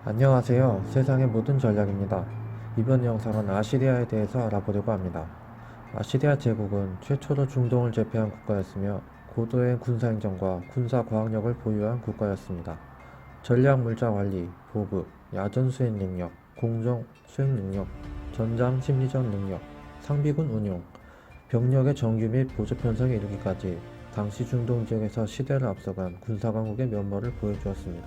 안녕하세요. 세상의 모든 전략입니다. 이번 영상은 아시리아에 대해서 알아보려고 합니다. 아시리아 제국은 최초로 중동을 제패한 국가였으며 고도의 군사행정과 군사과학력을 보유한 국가였습니다. 전략 물자 관리, 보급, 야전 수행 능력, 공정 수행 능력, 전장 심리전 능력, 상비군 운용, 병력의 정규 및 보조 편성에 이르기까지 당시 중동 지역에서 시대를 앞서간 군사강국의 면모를 보여주었습니다.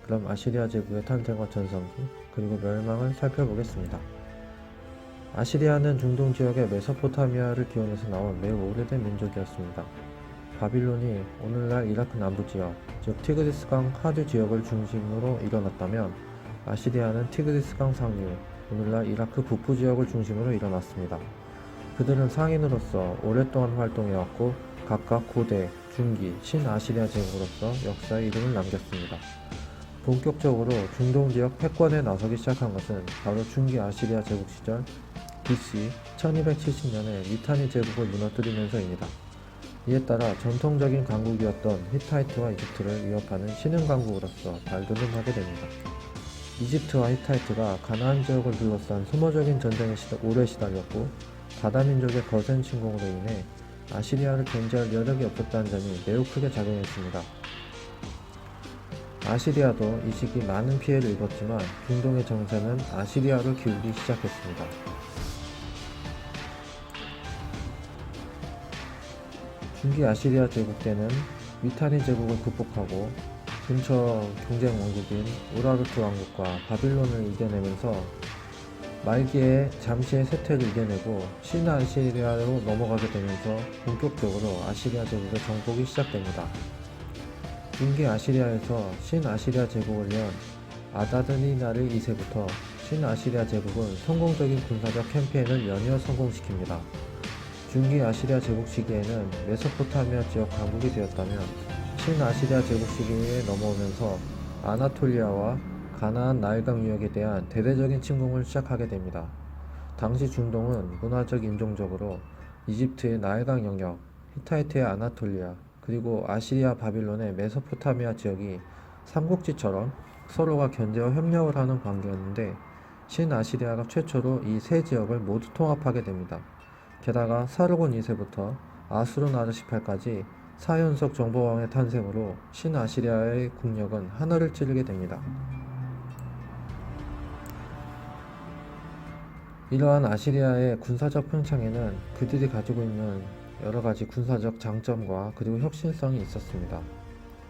그럼 아시리아 제국의 탄생과 전성기, 그리고 멸망을 살펴보겠습니다. 아시리아는 중동 지역의 메소포타미아를 기원해서 나온 매우 오래된 민족이었습니다. 바빌론이 오늘날 이라크 남부 지역, 즉 티그리스강 하류 지역을 중심으로 일어났다면 아시리아는 티그리스강 상류, 오늘날 이라크 북부 지역을 중심으로 일어났습니다. 그들은 상인으로서 오랫동안 활동해왔고 각각 고대, 중기, 신아시리아 제국으로서 역사의 이름을 남겼습니다. 본격적으로 중동 지역 패권에 나서기 시작한 것은 바로 중기 아시리아 제국 시절 BC 1270년에 미타니 제국을 무너뜨리면서입니다. 이에 따라 전통적인 강국이었던 히타이트와 이집트를 위협하는 신흥 강국으로서 발돋움하게 됩니다. 이집트와 히타이트가 가나안 지역을 둘러싼 소모적인 전쟁에 오래 시달렸고 다다민족의 거센 침공으로 인해 아시리아를 견제할 여력이 없었다는 점이 매우 크게 작용했습니다. 아시리아도 이 시기 많은 피해를 입었지만 중동의 정세는 아시리아로 기울기 시작했습니다. 중기 아시리아 제국 때는 미타니 제국을 극복하고 근처 경쟁 왕국인 우라르트 왕국과 바빌론을 이겨내면서 말기에 잠시의 쇠퇴를 이겨내고 신아시리아로 넘어가게 되면서 본격적으로 아시리아 제국의 정복이 시작됩니다. 중기 아시리아에서 신아시리아 제국을 연 아다드니나르 2세부터 신아시리아 제국은 성공적인 군사적 캠페인을 연이어 성공시킵니다. 중기 아시리아 제국 시기에는 메소포타미아 지역 강국이 되었다면 신아시리아 제국 시기에 넘어오면서 아나톨리아와 가나안 나일강 유역에 대한 대대적인 침공을 시작하게 됩니다. 당시 중동은 문화적 인종적으로 이집트의 나일강 영역, 히타이트의 아나톨리아, 그리고 아시리아 바빌론의 메소포타미아 지역이 삼국지처럼 서로가 견제와 협력을 하는 관계였는데 신아시리아가 최초로 이 세 지역을 모두 통합하게 됩니다. 게다가 사르곤 2세부터 아수르나르 18까지 4연속 정보왕의 탄생으로 신아시리아의 국력은 하늘을 찌르게 됩니다. 이러한 아시리아의 군사적 팽창에는 그들이 가지고 있는 여러가지 군사적 장점과 그리고 혁신성이 있었습니다.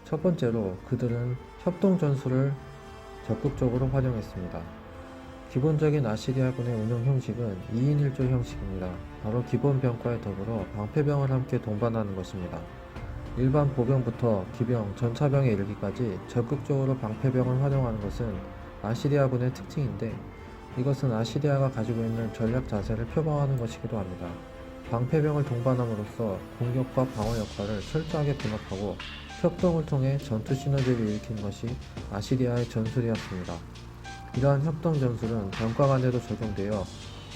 첫 번째로 그들은 협동전술을 적극적으로 활용했습니다. 기본적인 아시리아군의 운영 형식은 2인 1조 형식입니다. 바로 기본 병과에 더불어 방패병을 함께 동반하는 것입니다. 일반 보병부터 기병, 전차병에 이르기까지 적극적으로 방패병을 활용하는 것은 아시리아군의 특징인데 이것은 아시리아가 가지고 있는 전략 자세를 표방하는 것이기도 합니다. 방패병을 동반함으로써 공격과 방어 역할을 철저하게 분업하고 협동을 통해 전투 시너지를 일으킨 것이 아시리아의 전술이었습니다. 이러한 협동 전술은 병과 간에도 적용되어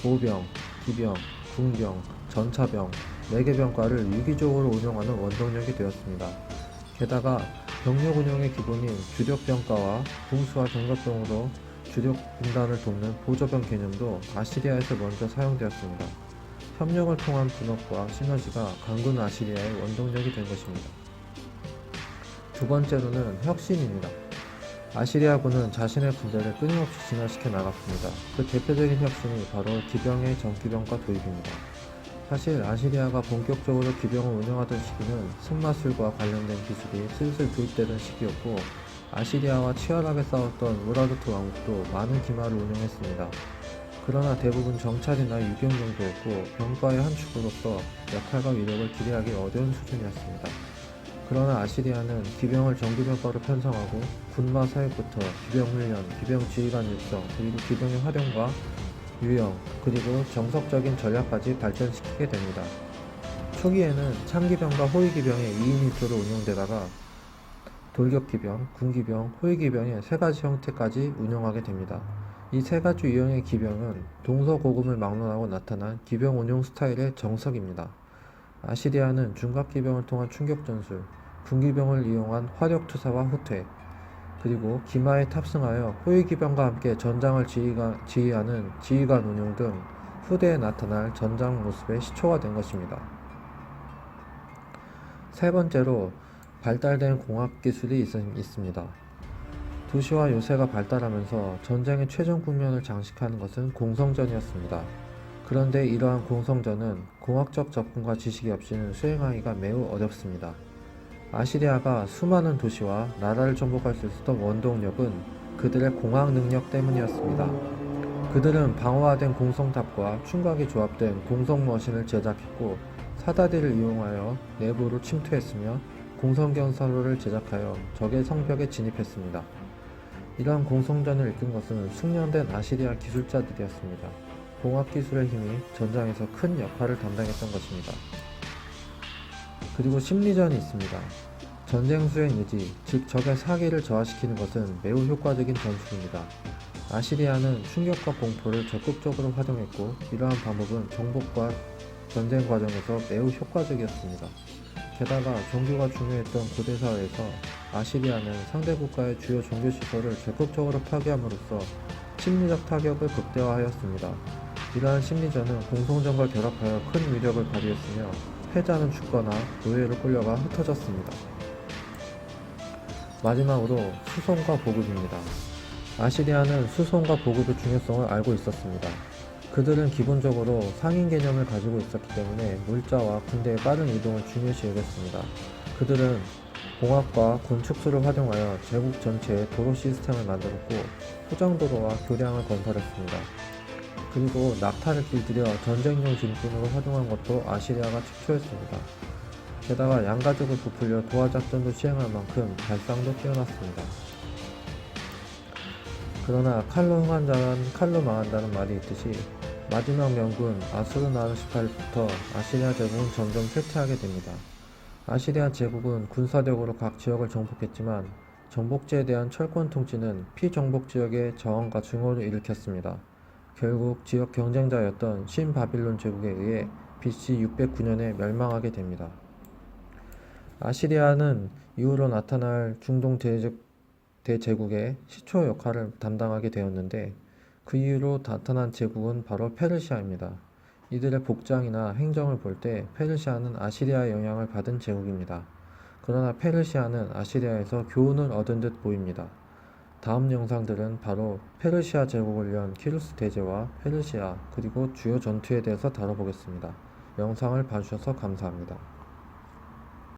보병, 기병, 군병, 전차병, 4개 병과를 유기적으로 운용하는 원동력이 되었습니다. 게다가 병력 운용의 기본인 주력병과와 궁수와 경갑병으로 주력 군단을 돕는 보조병 개념도 아시리아에서 먼저 사용되었습니다. 협력을 통한 분업과 시너지가 강군 아시리아의 원동력이 된 것입니다. 두 번째로는 혁신입니다. 아시리아군은 자신의 군대를 끊임없이 진화시켜 나갔습니다. 그 대표적인 혁신이 바로 기병의 정기병과 도입입니다. 사실 아시리아가 본격적으로 기병을 운영하던 시기는 승마술과 관련된 기술이 슬슬 도입되던 시기였고 아시리아와 치열하게 싸웠던 우라르트 왕국도 많은 기마를 운영했습니다. 그러나 대부분 정찰이나 유경 정도였고 병과의 한 축으로서 역할과 위력을 기대하기 어려운 수준이었습니다. 그러나 아시리아는 기병을 정규병과로 편성하고 군마 사육부터 기병훈련, 기병지휘관 육성, 그리고 기병의 활용과 유형, 그리고 정석적인 전략까지 발전시키게 됩니다. 초기에는 창기병과 호위기병의 2인 1조로 운영되다가 돌격기병, 군기병, 호위기병의 3가지 형태까지 운영하게 됩니다. 이 3가지 유형의 기병은 동서고금을 막론하고 나타난 기병 운용 스타일의 정석입니다. 아시리아는 중갑기병을 통한 충격전술, 군기병을 이용한 화력투사와 후퇴, 그리고 기마에 탑승하여 호위기병과 함께 전장을 지휘하는 지휘관 운용 등 후대에 나타날 전장 모습의 시초가 된 것입니다. 세 번째로 발달된 공학기술이 있습니다. 도시와 요새가 발달하면서 전쟁의 최종 국면을 장식하는 것은 공성전이었습니다. 그런데 이러한 공성전은 공학적 접근과 지식이 없이는 수행하기가 매우 어렵습니다. 아시리아가 수많은 도시와 나라를 정복할 수 있었던 원동력은 그들의 공학 능력 때문이었습니다. 그들은 방어화된 공성탑과 충각이 조합된 공성머신을 제작했고 사다리를 이용하여 내부로 침투했으며 공성경사로를 제작하여 적의 성벽에 진입했습니다. 이러한 공성전을 이끈 것은 숙련된 아시리아 기술자들이었습니다. 공학기술의 힘이 전장에서 큰 역할을 담당했던 것입니다. 그리고 심리전이 있습니다. 전쟁 수행 의지, 즉 적의 사기를 저하시키는 것은 매우 효과적인 전술입니다. 아시리아는 충격과 공포를 적극적으로 활용했고 이러한 방법은 정복과 전쟁 과정에서 매우 효과적이었습니다. 게다가 종교가 중요했던 고대 사회에서 아시리아는 상대 국가의 주요 종교시설을 적극적으로 파괴함으로써 심리적 타격을 극대화하였습니다. 이러한 심리전은 공성전과 결합하여 큰 위력을 발휘했으며 패자는 죽거나 노예로 끌려가 흩어졌습니다. 마지막으로 수송과 보급입니다. 아시리아는 수송과 보급의 중요성을 알고 있었습니다. 그들은 기본적으로 상인 개념을 가지고 있었기 때문에 물자와 군대의 빠른 이동을 중요시 여겼습니다. 그들은 공학과 건축술을 활용하여 제국 전체에 도로 시스템을 만들었고 포장도로와 교량을 건설했습니다. 그리고 낙타를 길들여 전쟁용 짐꾼으로 활용한 것도 아시리아가 최초였습니다. 게다가 양가족을 부풀려 도하작전도 시행할 만큼 발상도 뛰어났습니다. 그러나 칼로 흥한 자는 칼로 망한다는 말이 있듯이 마지막 명군 아수르나르시팔부터 아시리아 제국은 점점 쇠퇴하게 됩니다. 아시리아 제국은 군사력으로 각 지역을 정복했지만 정복지에 대한 철권 통치는 피정복 지역의 저항과 증오를 일으켰습니다. 결국 지역 경쟁자였던 신바빌론 제국에 의해 BC 609년에 멸망하게 됩니다. 아시리아는 이후로 나타날 중동 대제국의 시초 역할을 담당하게 되었는데 그 이후로 나타난 제국은 바로 페르시아입니다. 이들의 복장이나 행정을 볼 때 페르시아는 아시리아의 영향을 받은 제국입니다. 그러나 페르시아는 아시리아에서 교훈을 얻은 듯 보입니다. 다음 영상들은 바로 페르시아 제국을 연 키루스 대제와 페르시아 그리고 주요 전투에 대해서 다뤄보겠습니다. 영상을 봐주셔서 감사합니다.